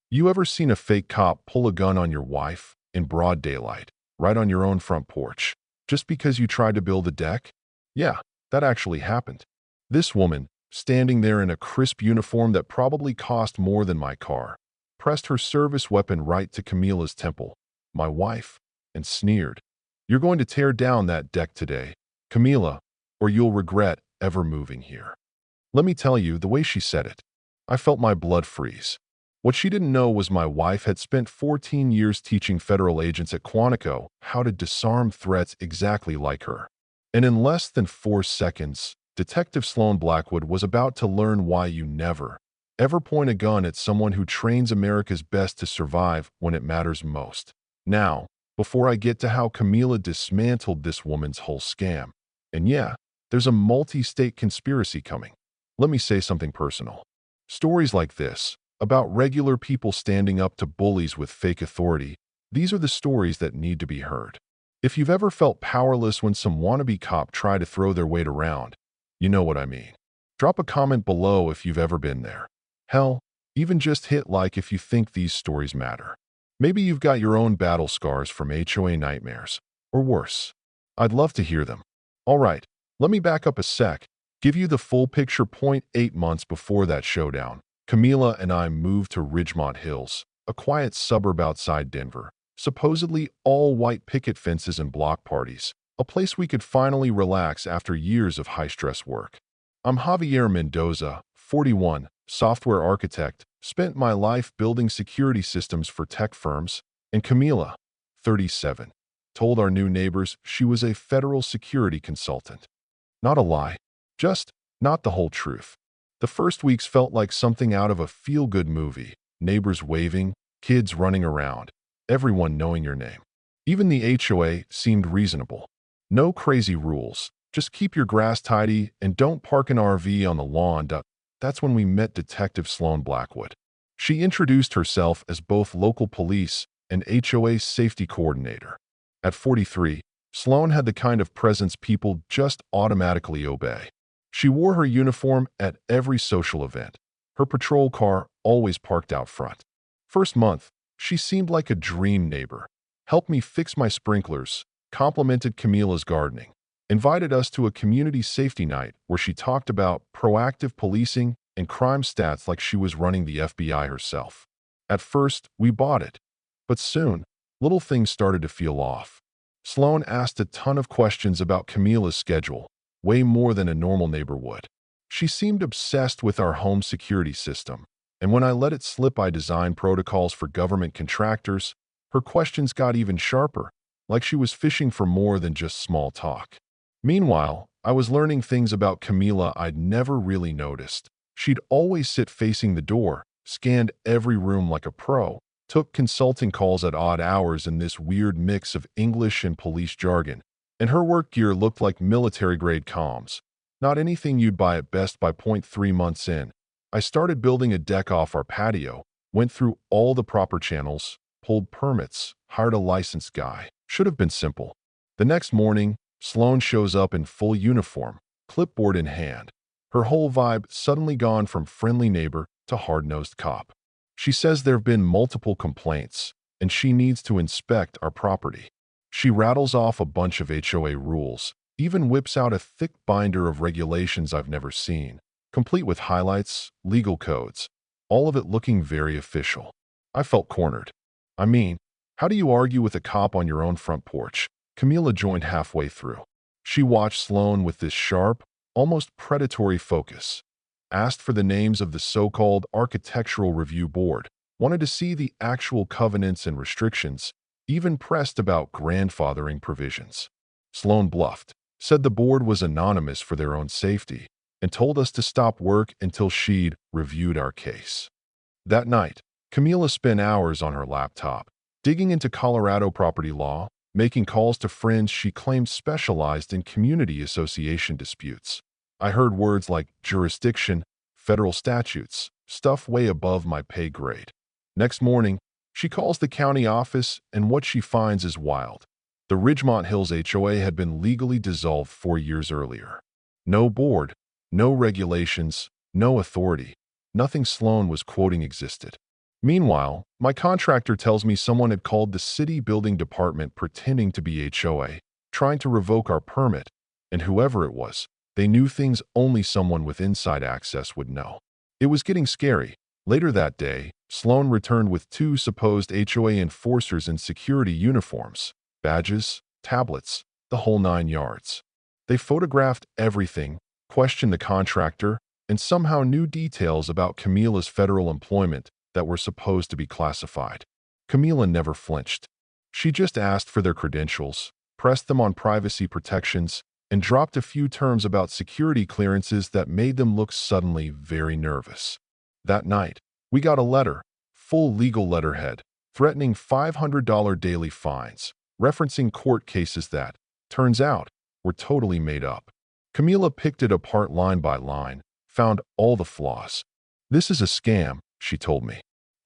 You ever seen a fake cop pull a gun on your wife in broad daylight, right on your own front porch, just because you tried to build a deck? Yeah, that actually happened. This woman, standing there in a crisp uniform that probably cost more than my car, pressed her service weapon right to Camila's temple, my wife, and sneered, "You're going to tear down that deck today, Camila, or you'll regret ever moving here." Let me tell you, the way she said it, I felt my blood freeze. What she didn't know was my wife had spent 14 years teaching federal agents at Quantico how to disarm threats exactly like her. And in less than 4 seconds, Detective Sloan Blackwood was about to learn why you never, ever point a gun at someone who trains America's best to survive when it matters most. Now, before I get to how Camila dismantled this woman's whole scam, and yeah, there's a multi-state conspiracy coming. Let me say something personal. Stories like this, about regular people standing up to bullies with fake authority, these are the stories that need to be heard. If you've ever felt powerless when some wannabe cop tried to throw their weight around, you know what I mean. Drop a comment below if you've ever been there. Hell, even just hit like if you think these stories matter. Maybe you've got your own battle scars from HOA nightmares, or worse. I'd love to hear them. All right, let me back up a sec, give you the full picture. 8 months before that showdown, Camila and I moved to Ridgemont Hills, a quiet suburb outside Denver, supposedly all white picket fences and block parties, a place we could finally relax after years of high-stress work. I'm Javier Mendoza, 41, software architect, spent my life building security systems for tech firms, and Camila, 37, told our new neighbors she was a federal security consultant. Not a lie, just not the whole truth. The first weeks felt like something out of a feel-good movie, neighbors waving, kids running around, everyone knowing your name. Even the HOA seemed reasonable. No crazy rules, just keep your grass tidy and don't park an RV on the lawn. That's when we met Detective Sloan Blackwood. She introduced herself as both local police and HOA safety coordinator. At 43, Sloan had the kind of presence people just automatically obey. She wore her uniform at every social event, her patrol car always parked out front. First month, she seemed like a dream neighbor, helped me fix my sprinklers, complimented Camila's gardening, invited us to a community safety night where she talked about proactive policing and crime stats like she was running the FBI herself. At first, we bought it, but soon, little things started to feel off. Sloan asked a ton of questions about Camila's schedule, way more than a normal neighbor would. She seemed obsessed with our home security system, and when I let it slip I designed protocols for government contractors, her questions got even sharper, like she was fishing for more than just small talk. Meanwhile, I was learning things about Camila I'd never really noticed. She'd always sit facing the door, scanned every room like a pro, took consulting calls at odd hours in this weird mix of English and police jargon, and her work gear looked like military-grade comms. Not anything you'd buy at Best Buy. 3 months in, I started building a deck off our patio, went through all the proper channels, pulled permits, hired a licensed guy. Should have been simple. The next morning, Sloan shows up in full uniform, clipboard in hand. Her whole vibe suddenly gone from friendly neighbor to hard-nosed cop. She says there have been multiple complaints, and she needs to inspect our property. She rattles off a bunch of HOA rules, even whips out a thick binder of regulations I've never seen, complete with highlights, legal codes, all of it looking very official. I felt cornered. I mean, how do you argue with a cop on your own front porch? Camila joined halfway through. She watched Sloan with this sharp, almost predatory focus, asked for the names of the so-called Architectural Review Board, wanted to see the actual covenants and restrictions, even pressed about grandfathering provisions. Sloan bluffed, said the board was anonymous for their own safety, and told us to stop work until she'd reviewed our case. That night, Camila spent hours on her laptop, digging into Colorado property law, making calls to friends she claimed specialized in community association disputes. I heard words like jurisdiction, federal statutes, stuff way above my pay grade. Next morning, she calls the county office, and what she finds is wild. The Ridgemont Hills HOA had been legally dissolved 4 years earlier. No board, no regulations, no authority. Nothing Sloan was quoting existed. Meanwhile, my contractor tells me someone had called the city building department pretending to be HOA, trying to revoke our permit, and whoever it was, they knew things only someone with inside access would know. It was getting scary. Later that day, Sloan returned with two supposed HOA enforcers in security uniforms, badges, tablets, the whole 9 yards. They photographed everything, questioned the contractor, and somehow knew details about Camila's federal employment that were supposed to be classified. Camila never flinched. She just asked for their credentials, pressed them on privacy protections, and dropped a few terms about security clearances that made them look suddenly very nervous. That night, we got a letter, full legal letterhead, threatening $500 daily fines, referencing court cases that, turns out, were totally made up. Camila picked it apart line by line, found all the flaws. "This is a scam," she told me.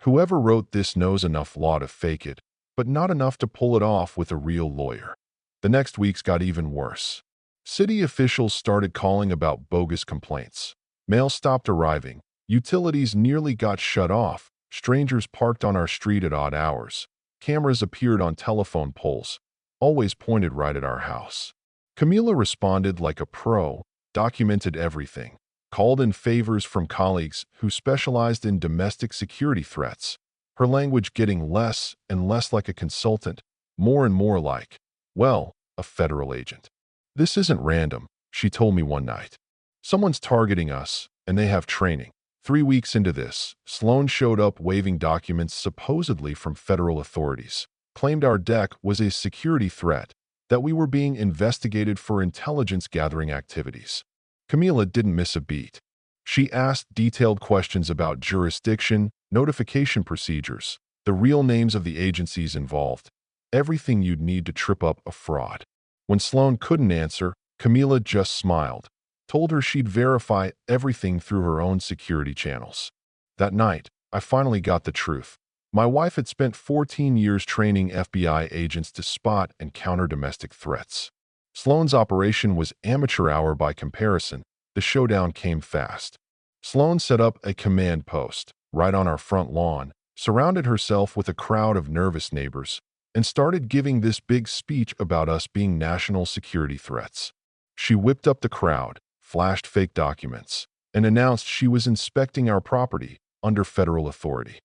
"Whoever wrote this knows enough law to fake it, but not enough to pull it off with a real lawyer." The next weeks got even worse. City officials started calling about bogus complaints. Mail stopped arriving. Utilities nearly got shut off. Strangers parked on our street at odd hours. Cameras appeared on telephone poles, always pointed right at our house. Camila responded like a pro, documented everything, called in favors from colleagues who specialized in domestic security threats, her language getting less and less like a consultant, more and more like, well, a federal agent. "This isn't random," she told me one night. "Someone's targeting us, and they have training." 3 weeks into this, Sloan showed up waving documents supposedly from federal authorities, claimed our deck was a security threat, that we were being investigated for intelligence-gathering activities. Camila didn't miss a beat. She asked detailed questions about jurisdiction, notification procedures, the real names of the agencies involved, everything you'd need to trip up a fraud. When Sloan couldn't answer, Camila just smiled, told her she'd verify everything through her own security channels. That night, I finally got the truth. My wife had spent 14 years training FBI agents to spot and counter domestic threats. Sloan's operation was amateur hour by comparison. The showdown came fast. Sloan set up a command post right on our front lawn, surrounded herself with a crowd of nervous neighbors, and started giving this big speech about us being national security threats. She whipped up the crowd, flashed fake documents, and announced she was inspecting our property under federal authority.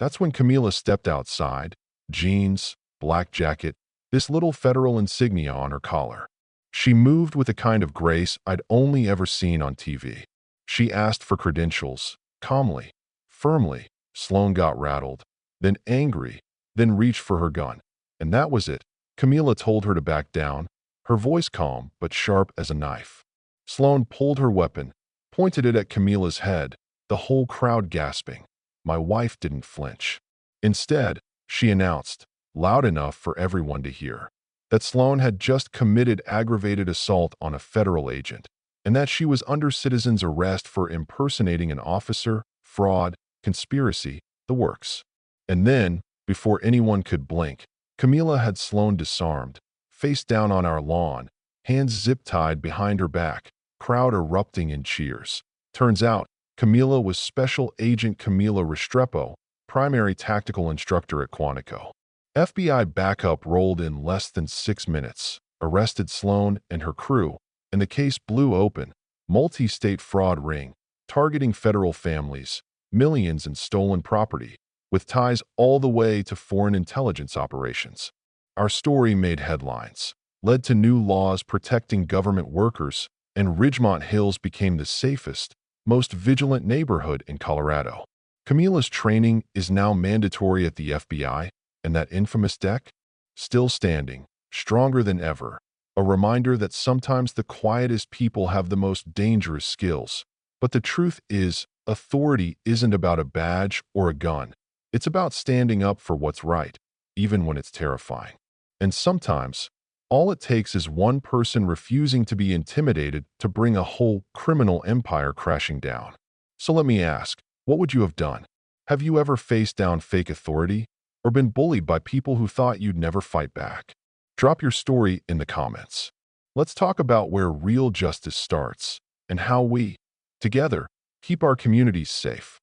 That's when Camila stepped outside, jeans, black jacket, this little federal insignia on her collar. She moved with a kind of grace I'd only ever seen on TV. She asked for credentials, calmly, firmly. Sloan got rattled, then angry, then reached for her gun. And that was it. Camila told her to back down, her voice calm but sharp as a knife. Sloan pulled her weapon, pointed it at Camila's head, the whole crowd gasping. My wife didn't flinch. Instead, she announced, loud enough for everyone to hear, that Sloan had just committed aggravated assault on a federal agent, and that she was under citizen's arrest for impersonating an officer, fraud, conspiracy, the works. And then, before anyone could blink, Camila had Sloan disarmed, face down on our lawn, hands zip-tied behind her back, crowd erupting in cheers. Turns out, Camila was Special Agent Camila Restrepo, primary tactical instructor at Quantico. FBI backup rolled in less than 6 minutes, arrested Sloan and her crew, and the case blew open. Multi-state fraud ring, targeting federal families, millions in stolen property, with ties all the way to foreign intelligence operations. Our story made headlines, led to new laws protecting government workers, and Ridgemont Hills became the safest, most vigilant neighborhood in Colorado. Camila's training is now mandatory at the FBI, and that infamous deck? Still standing, stronger than ever. A reminder that sometimes the quietest people have the most dangerous skills. But the truth is, authority isn't about a badge or a gun. It's about standing up for what's right, even when it's terrifying. And sometimes, all it takes is one person refusing to be intimidated to bring a whole criminal empire crashing down. So let me ask, what would you have done? Have you ever faced down fake authority, or been bullied by people who thought you'd never fight back? Drop your story in the comments. Let's talk about where real justice starts, and how we, together, keep our communities safe.